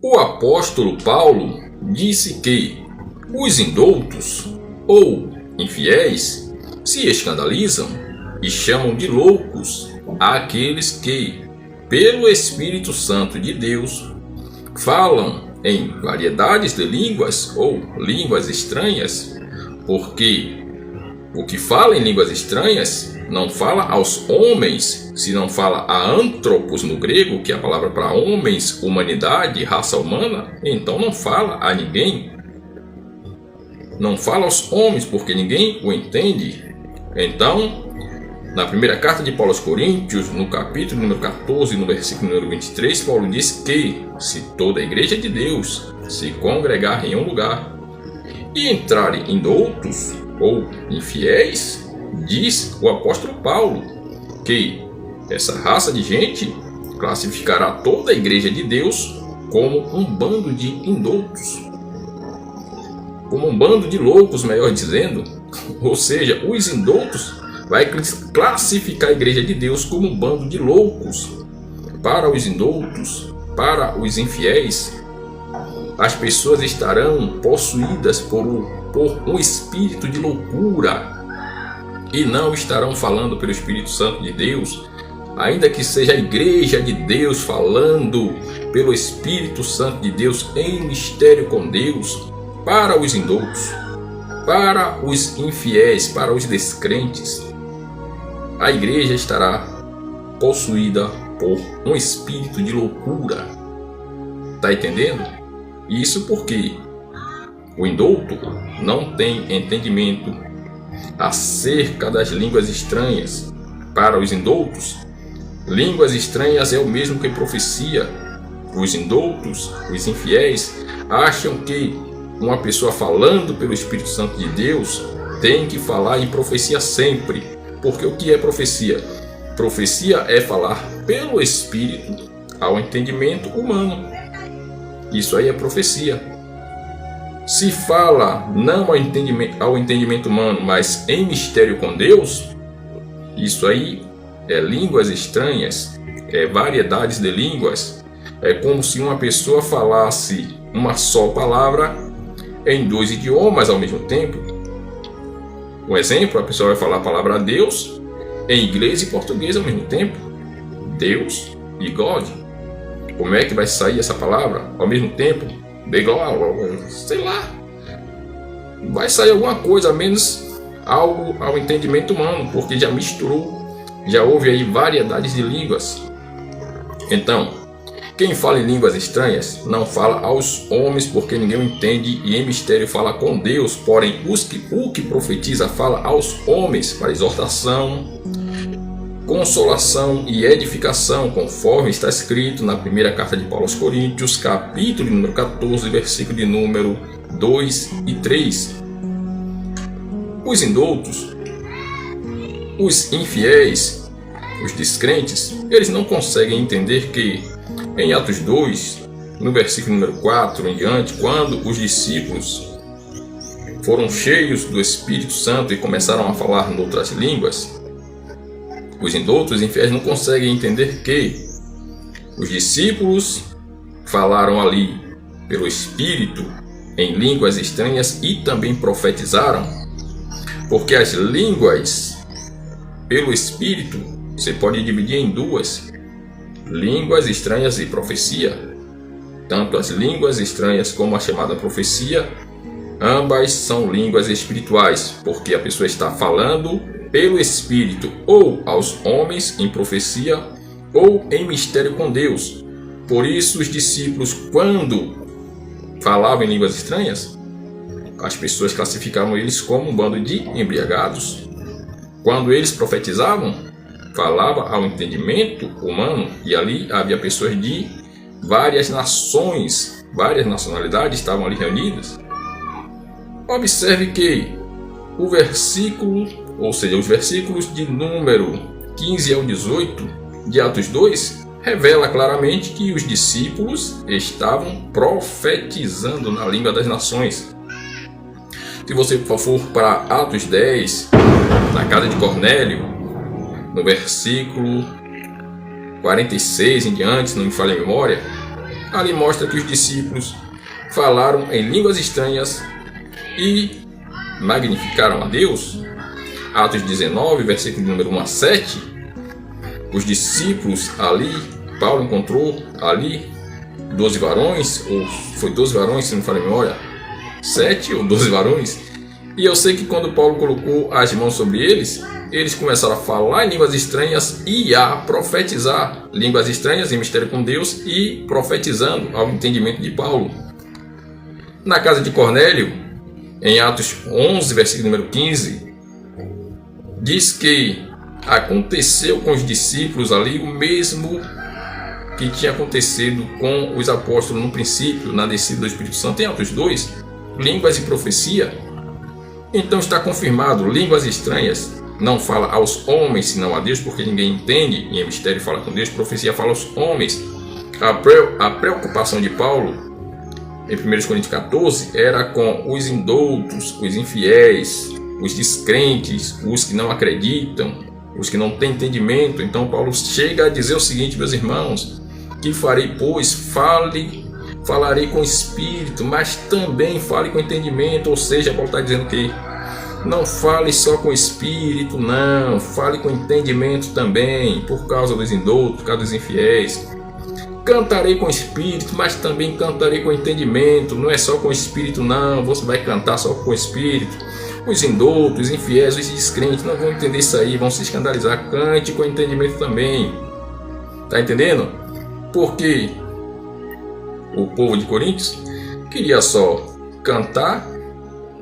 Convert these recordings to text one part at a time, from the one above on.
O apóstolo Paulo disse que os indoutos ou infiéis se escandalizam e chamam de loucos aqueles que, pelo Espírito Santo de Deus, falam em variedades de línguas ou línguas estranhas, porque o que fala em línguas estranhas não fala aos homens, se não fala a antropos no grego, que é a palavra para homens, humanidade, raça humana, então não fala a ninguém. Não fala aos homens, porque ninguém o entende. Então, na primeira carta de Paulo aos Coríntios, no capítulo número 14, no versículo número 23, Paulo diz que se toda a igreja de Deus se congregar em um lugar e entrarem indoutos ou infiéis, diz o apóstolo Paulo que essa raça de gente classificará toda a igreja de Deus como um bando de indoutos, como um bando de loucos, melhor dizendo. Ou seja, os indoutos vai classificar a igreja de Deus como um bando de loucos. Para os indoutos, para os infiéis, as pessoas estarão possuídas por um espírito de loucura e não estarão falando pelo Espírito Santo de Deus, ainda que seja a igreja de Deus falando pelo Espírito Santo de Deus em mistério com Deus. Para os indoutos, para os infiéis, para os descrentes, a igreja estará possuída por um espírito de loucura. Está entendendo? Isso porque o indouto não tem entendimento acerca das línguas estranhas. Para os indoutos, línguas estranhas é o mesmo que profecia. Os indoutos, os infiéis, acham que uma pessoa falando pelo Espírito Santo de Deus tem que falar em profecia sempre. Porque o que é profecia? Profecia é falar pelo Espírito ao entendimento humano. Isso aí é profecia. Se fala não ao entendimento humano, mas em mistério com Deus, isso aí é línguas estranhas, é variedades de línguas. É como se uma pessoa falasse uma só palavra em dois idiomas ao mesmo tempo. Um exemplo, a pessoa vai falar a palavra Deus em inglês e português ao mesmo tempo. Deus e God. Como é que vai sair essa palavra ao mesmo tempo? Sei lá. Vai sair alguma coisa, menos algo ao entendimento humano, porque já misturou, já houve aí variedades de línguas. Então, quem fala em línguas estranhas não fala aos homens, porque ninguém o entende, e em mistério fala com Deus. Porém, o que profetiza fala aos homens para exortação, consolação e edificação, conforme está escrito na primeira carta de Paulo aos Coríntios, capítulo número 14, versículo de número 2 e 3. Os indoutos, os infiéis, os descrentes, eles não conseguem entender que em Atos 2, no versículo número 4 em diante, quando os discípulos foram cheios do Espírito Santo e começaram a falar em outras línguas, os indoutos e infiéis não conseguem entender que os discípulos falaram ali pelo Espírito em línguas estranhas e também profetizaram, porque as línguas pelo Espírito você pode dividir em duas: línguas estranhas e profecia. Tanto as línguas estranhas como a chamada profecia, ambas são línguas espirituais, porque a pessoa está falando pelo Espírito ou aos homens em profecia ou em mistério com Deus. Por isso os discípulos, quando falavam em línguas estranhas, as pessoas classificavam eles como um bando de embriagados. Quando eles profetizavam, falava ao entendimento humano, e ali havia pessoas de várias nações, várias nacionalidades estavam ali reunidas. Observe que o versículo, ou seja, os versículos de número 15 ao 18 de Atos 2 revela claramente que os discípulos estavam profetizando na língua das nações. Se você for para Atos 10, na casa de Cornélio, no versículo 46 em diante, se não me falha a memória, ali mostra que os discípulos falaram em línguas estranhas e magnificaram a Deus. Atos 19, versículo número 1 a 7. Os discípulos ali, Paulo encontrou ali 12 varões, ou foi 12 varões, se não me falha a memória, 7 ou 12 varões. E eu sei que quando Paulo colocou as mãos sobre eles, eles começaram a falar em línguas estranhas e a profetizar línguas estranhas em mistério com Deus e profetizando ao entendimento de Paulo. Na casa de Cornélio, em Atos 11, versículo número 15, diz que aconteceu com os discípulos ali o mesmo que tinha acontecido com os apóstolos no princípio, na descida do Espírito Santo. Em Atos 2, línguas e profecia. Então está confirmado, línguas estranhas não fala aos homens, senão a Deus, porque ninguém entende, e em mistério fala com Deus, profecia fala aos homens. A preocupação de Paulo, em 1 Coríntios 14, era com os indoutos, os infiéis, os descrentes, os que não acreditam, os que não têm entendimento. Então Paulo chega a dizer o seguinte: meus irmãos, que farei, pois? Falarei com espírito, mas também fale com entendimento. Ou seja, Paulo está dizendo que não fale só com espírito, não, fale com entendimento também, por causa dos indoutos, por causa dos infiéis. Cantarei com espírito, mas também cantarei com entendimento. Não é só com espírito, não, você vai cantar só com espírito. Os indoutos, os infiéis, os descrentes não vão entender isso aí, vão se escandalizar. Cante com entendimento também. Tá entendendo? Porque o povo de Coríntios queria só cantar,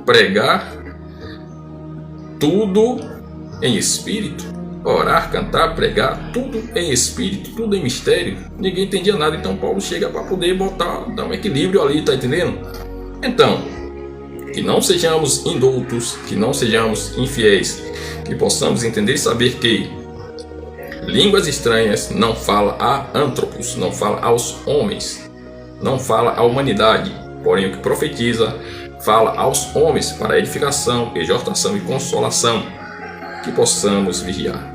pregar, tudo em espírito, orar, cantar, pregar, tudo em espírito, tudo em mistério. Ninguém entendia nada, então Paulo chega para poder dar um equilíbrio ali, tá entendendo? Então, que não sejamos indoutos, que não sejamos infiéis, que possamos entender e saber que línguas estranhas não fala a antropos, não fala aos homens, não fala à humanidade, porém o que profetiza fala aos homens para edificação, exortação e consolação. Que possamos vigiar.